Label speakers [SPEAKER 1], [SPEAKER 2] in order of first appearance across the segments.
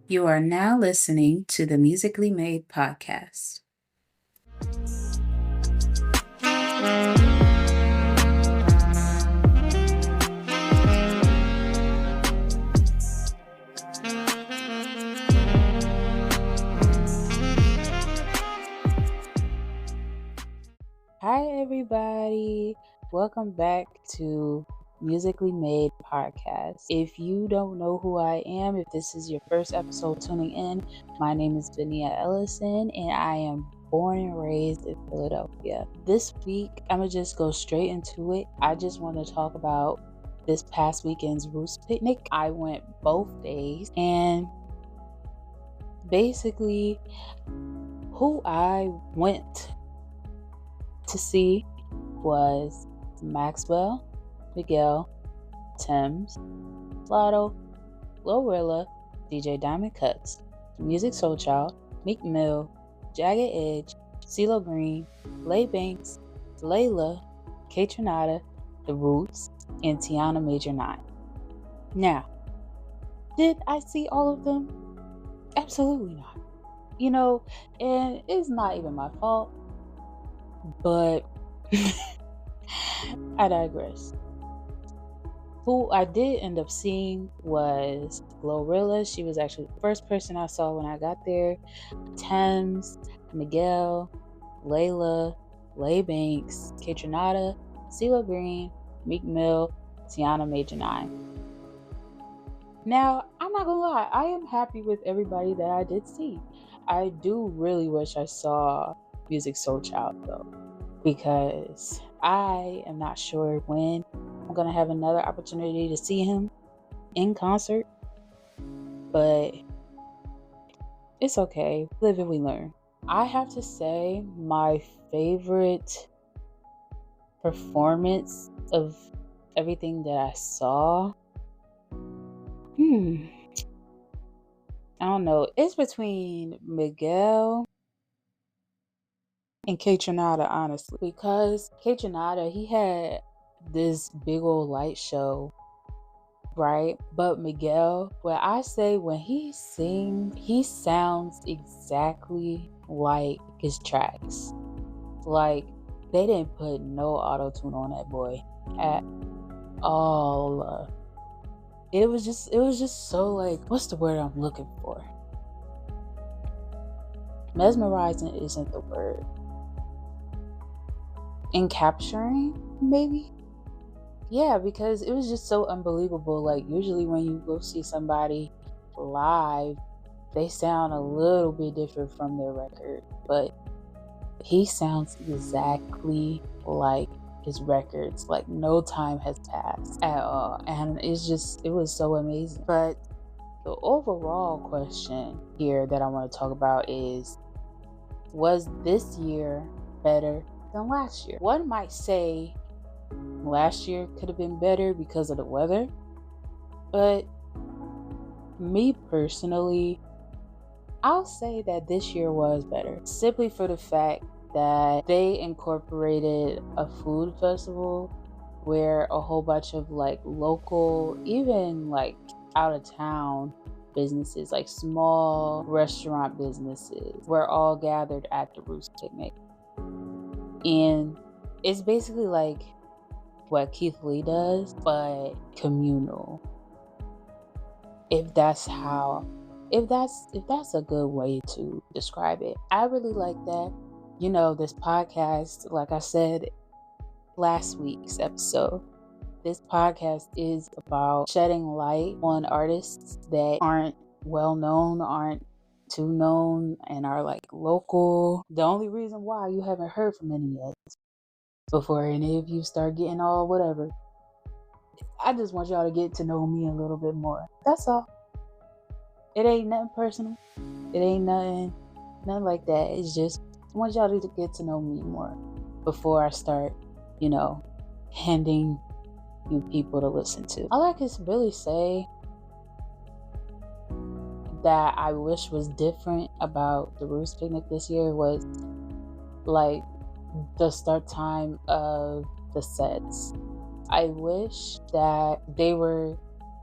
[SPEAKER 1] You are now listening to the Musically Made podcast. Hi, everybody. Welcome back to Musically Made podcast. If you don't know who I am, if this is your first episode tuning in, my name is VaNia Ellison and I am born and raised in Philadelphia. This week, I'm going to just go straight into it. I just want to talk about this past weekend's Roots picnic. I went both days, and basically who I went to see was Maxwell, Miguel, Thames, Lotto, Glorilla, DJ Diamond Cuts, Music Soul Child, Meek Mill, Jagged Edge, CeeLo Green, Lay Banks, Layla, K Tronada, The Roots, and Tiana Major 9. Now, did I see all of them? Absolutely not. And it's not even my fault, but I digress. Who I did end up seeing was Glorilla. She was actually the first person I saw when I got there. Thames, Miguel, Layla, Lay Banks, K Tronada, CeeLo Green, Meek Mill, Tiana Major 9. Now, I'm not gonna lie, I am happy with everybody that I did see. I do really wish I saw Music Soul Child though, because I am not sure when I'm going to have another opportunity to see him in concert, but it's okay. Live and we learn. I have to say my favorite performance of everything that I saw, I don't know. It's between Miguel and K Tronada, honestly, because K Tronada, he had this big old light show, right? But Miguel, when he sings, he sounds exactly like his tracks. Like, they didn't put no auto-tune on that boy at all. It was just so, like, what's the word I'm looking for? Mesmerizing isn't the word. Encapturing, maybe? Yeah, because it was just so unbelievable. Like, usually when you go see somebody live, they sound a little bit different from their record, but he sounds exactly like his records. Like, no time has passed at all, and it was so amazing. But the overall question here that I want to talk about is, was this year better than last year? One might say last year could have been better because of the weather, but me personally, I'll say that this year was better, simply for the fact that they incorporated a food festival where a whole bunch of like local, even like out of town businesses, like small restaurant businesses, were all gathered at the Roots picnic. And it's basically like what Keith Lee does, but communal. If that's a good way to describe it. I really like that. This podcast, like I said last week's episode, this podcast is about shedding light on artists that aren't well known, aren't too known, and are like local. The only reason why you haven't heard from any yet, before any of you start getting all whatever, I just want y'all to get to know me a little bit more. That's all. It ain't nothing personal. It ain't nothing like that. It's just, I want y'all to get to know me more before I start, handing you people to listen to. All I can really say that I wish was different about the Roots picnic this year was like the start time of the sets. I wish that they were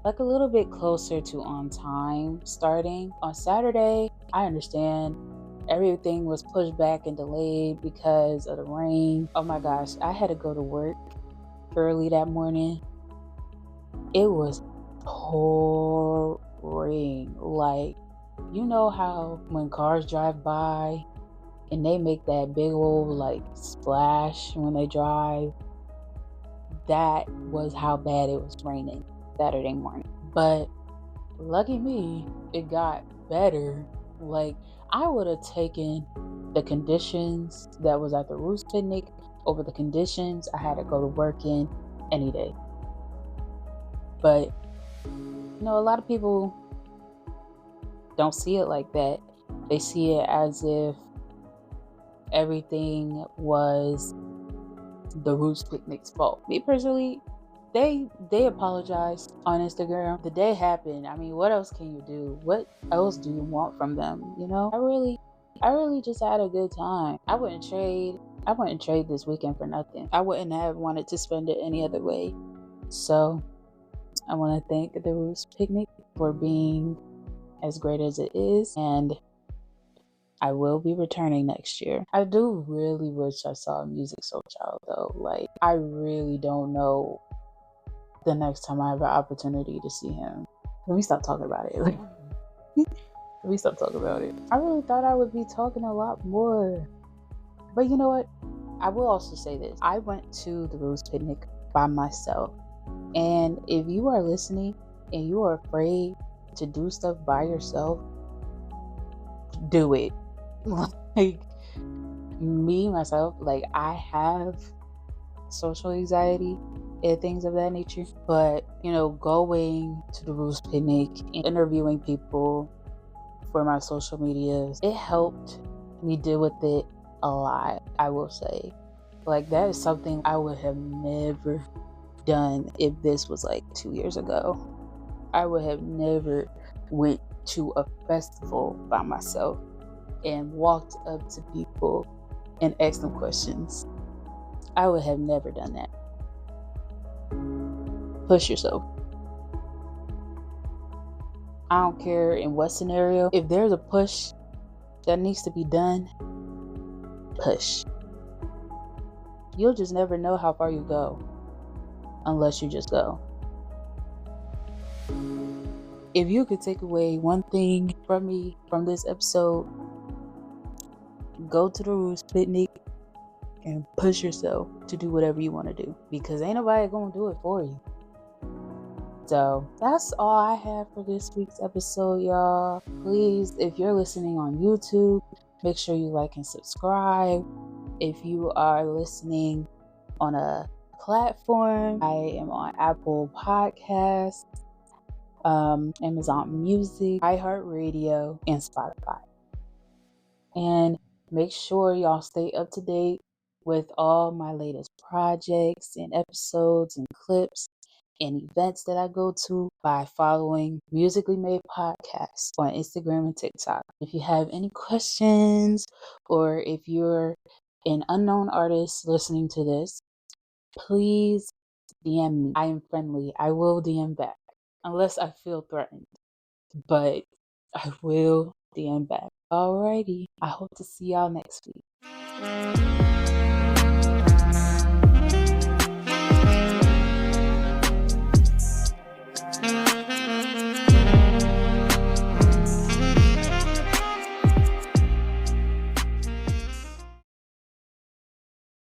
[SPEAKER 1] like a little bit closer to on time starting. On Saturday, I understand everything was pushed back and delayed because of the rain. Oh my gosh, I had to go to work early that morning. It was pouring. Like, you know how when cars drive by and they make that big old like splash when they drive? That was how bad it was raining Saturday morning. But lucky me, it got better. Like, I would have taken the conditions that was at the Roost picnic over the conditions I had to go to work in any day. But a lot of people don't see it like that. They see it as if everything was the Roost picnic's fault. Me personally, they apologized on Instagram. The day happened. I mean, what else can you do? What else do you want from them? I really just had a good time. I wouldn't trade this weekend for nothing. I wouldn't have wanted to spend it any other way. So I want to thank the Roost picnic for being as great as it is, and I will be returning next year. I do really wish I saw Music Soul Child though. Like, I really don't know the next time I have an opportunity to see him. Let me stop talking about it. Let me stop talking about it. I really thought I would be talking a lot more. But you know what? I will also say this. I went to the Roost picnic by myself. And if you are listening and you are afraid to do stuff by yourself, do it. Like, me, myself, like, I have social anxiety and things of that nature. But, going to the Roost picnic and interviewing people for my social medias, it helped me deal with it a lot, I will say. Like, that is something I would have never done if this was like 2 years ago. I would have never went to a festival by myself and walked up to people and asked them questions. I would have never done that. Push yourself. I don't care in what scenario. If there's a push that needs to be done, push. You'll just never know how far you go unless you just go. If you could take away one thing from me from this episode, go to the Roost picnic and push yourself to do whatever you want to do, because ain't nobody gonna do it for you. So that's all I have for this week's episode, y'all. Please, if you're listening on YouTube, make sure you like and subscribe. If you are listening on a platform, I am on Apple Podcasts, Amazon Music, iHeartRadio, and Spotify. And make sure y'all stay up to date with all my latest projects and episodes and clips and events that I go to by following Musically Made Podcasts on Instagram and TikTok. If you have any questions, or if you're an unknown artist listening to this, please DM me. I am friendly. I will DM back, unless I feel threatened. But I will DM back. Alrighty. I hope to see y'all next week.